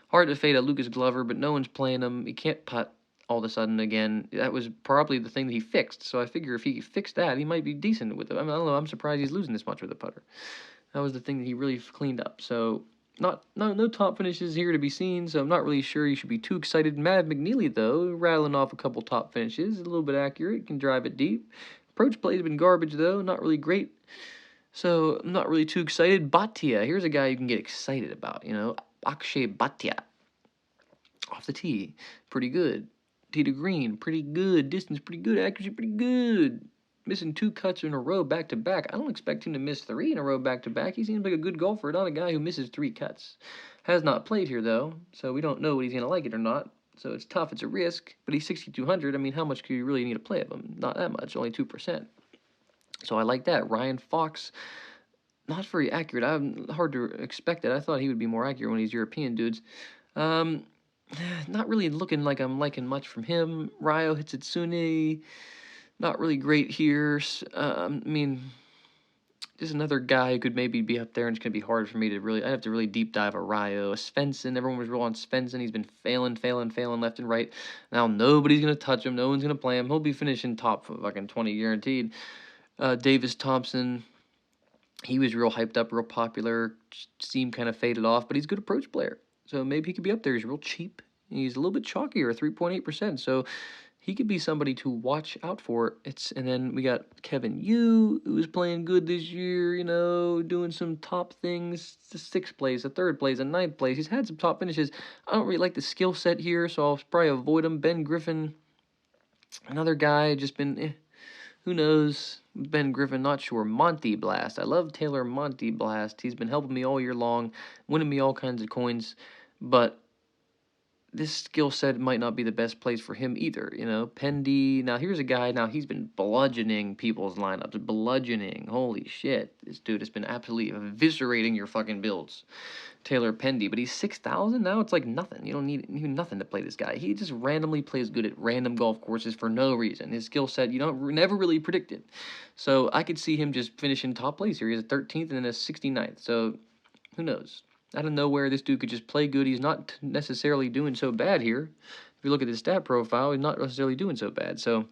hard to fade a Lucas Glover, but no one's playing him. He can't putt all of a sudden again. That was probably the thing that he fixed. So I figure if he fixed that, he might be decent with it. I mean, I don't know. I'm surprised he's losing this much with a putter. That was the thing that he really cleaned up. So, no top finishes here to be seen, so I'm not really sure you should be too excited. Matt McNeely, though, rattling off a couple top finishes. A little bit accurate, can drive it deep. Approach play has been garbage, though, not really great. So, I'm not really too excited. Bhatia, here's a guy you can get excited about, you know. Akshay Bhatia. Off the tee, pretty good. Tee to green, pretty good. Distance, pretty good. Accuracy, pretty good. Missing 2 cuts in a row back-to-back. I don't expect him to miss 3 in a row back-to-back. He seems like a good golfer, not a guy who misses 3 cuts. Has not played here, though, so we don't know what he's going to like it or not. So it's tough. It's a risk, but he's 6,200. I mean, how much do you really need to play of him? Not that much, only 2%. So I like that. Ryan Fox, not very accurate. I'm hard to expect it. I thought he would be more accurate when he's European dudes. Um, not really looking like I'm liking much from him. Ryo Hitsune, not really great here. I mean, just another guy who could maybe be up there, and it's gonna be hard for me to really. I have to really deep dive a Ryo, a Svensson. Everyone was real on Svensson. He's been failing left and right. Now nobody's gonna touch him. No one's gonna play him. He'll be finishing top fucking 20 guaranteed. Davis Thompson. He was real hyped up, real popular. Seemed kind of faded off, but he's a good approach player. So maybe he could be up there. He's real cheap. He's a little bit chalkier, 3.8%. So he could be somebody to watch out for. And then we got Kevin Yu, who was playing good this year, doing some top things. The 6th place, the 3rd place, the 9th place. He's had some top finishes. I don't really like the skill set here, so I'll probably avoid him. Ben Griffin, another guy, just been, who knows? Ben Griffin, not sure. Monty Blast. I love Taylor Monty Blast. He's been helping me all year long, winning me all kinds of coins, but this skill set might not be the best place for him either, Pendy. Now, here's a guy, he's been bludgeoning people's lineups. Bludgeoning. Holy shit. This dude has been absolutely eviscerating your fucking builds. Taylor Pendy, but he's 6,000 now. It's like nothing. You don't need even nothing to play this guy. He just randomly plays good at random golf courses for no reason. His skill set, you don't never really predict it. So I could see him just finishing top place here. He's a 13th and then a 69th. So who knows? Out of nowhere, this dude could just play good. He's not necessarily doing so bad here. If you look at his stat profile, he's not necessarily doing so bad. So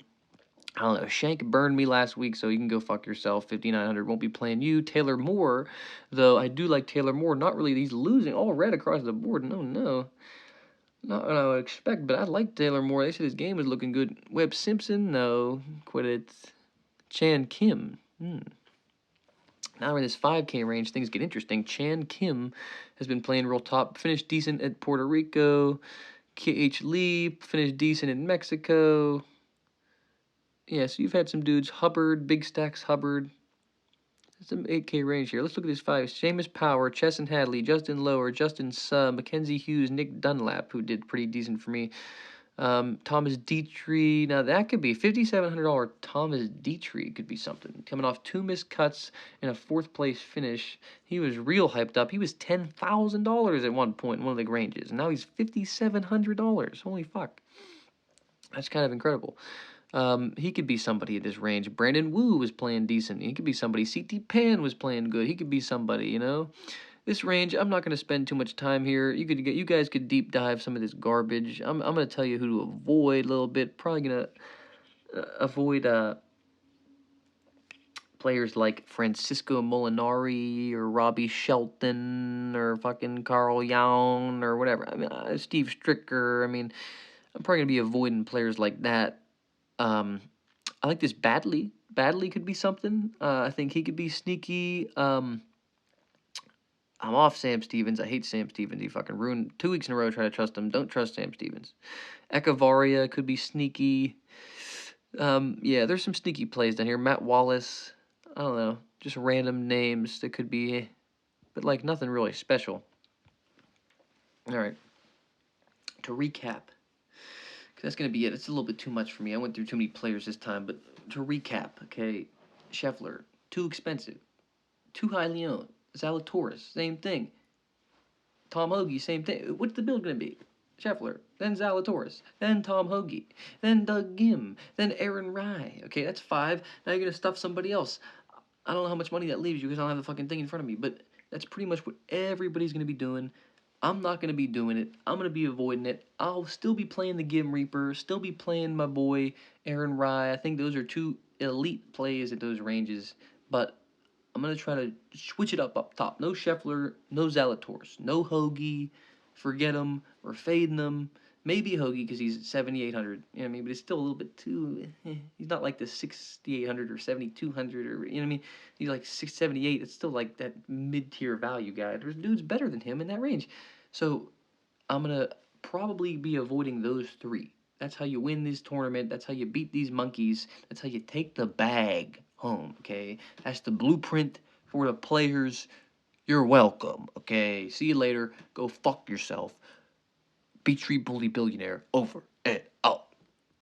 I don't know. Shank burned me last week, so you can go fuck yourself. 5,900 won't be playing you. Taylor Moore, though I do like Taylor Moore. Not really. He's losing all red across the board. No. Not what I would expect, but I like Taylor Moore. They said his game was looking good. Webb Simpson, no. Quit it. Chan Kim. Now in this 5K range, things get interesting. Chan Kim has been playing real top. Finished decent at Puerto Rico. KH Lee finished decent in Mexico. Yeah, so you've had some dudes. Hubbard, Big Stacks Hubbard. Some 8K range here. Let's look at this 5. Seamus Power, Chesson Hadley, Justin Lower, Justin Suh, Mackenzie Hughes, Nick Dunlap, who did pretty decent for me. Thomas Dietrich. Now that could be $5,700. Thomas Dietrich could be something. Coming off 2 missed cuts and a 4th place finish. He was real hyped up. He was $10,000 at one point in one of the ranges. And now he's $5,700. Holy fuck. That's kind of incredible. He could be somebody at this range. Brandon Wu was playing decent. He could be somebody. CT Pan was playing good. He could be somebody, This range, I'm not going to spend too much time here. You guys could deep dive some of this garbage. I'm going to tell you who to avoid a little bit. Probably going to avoid players like Francisco Molinari or Robbie Shelton or fucking Carl Young or whatever. I mean, Steve Stricker. I mean, I'm probably going to be avoiding players like that. I like this Badley. Badley could be something. I think he could be sneaky. I'm off Sam Stevens. I hate Sam Stevens. He fucking ruined 2 weeks in a row. Try to trust him. Don't trust Sam Stevens. Echevarria could be sneaky. Yeah, there's some sneaky plays down here. Matt Wallace. I don't know. Just random names that could be, but like nothing really special. All right. To recap, because that's going to be it. It's a little bit too much for me. I went through too many players this time, but to recap, okay, Scheffler, too expensive, too highly owned. Zalatoris, same thing. Tom Hoagie, same thing. What's the build going to be? Scheffler, then Zalatoris, then Tom Hoagie, then Doug Gim, then Aaron Rye. Okay, that's 5. Now you're going to stuff somebody else. I don't know how much money that leaves you because I don't have the fucking thing in front of me, but that's pretty much what everybody's going to be doing. I'm not going to be doing it. I'm going to be avoiding it. I'll still be playing the Gim Reaper, still be playing my boy Aaron Rye. I think those are 2 elite plays at those ranges, but I'm going to try to switch it up top. No Scheffler, no Zalatoris, no Hoagie. Forget him. We're fading him. Maybe Hoagie because he's 7,800. You know what I mean? But it's still a little bit too. He's not like the 6,800 or 7,200 or you know what I mean. He's like 678. It's still like that mid-tier value guy. There's dudes better than him in that range. So I'm gonna probably be avoiding those 3. That's how you win this tournament. That's how you beat these monkeys. That's how you take the bag home. Okay, that's the blueprint for the players. You're welcome. Okay, see you later. Go fuck yourself. Beach Tree Bully Billionaire. Over.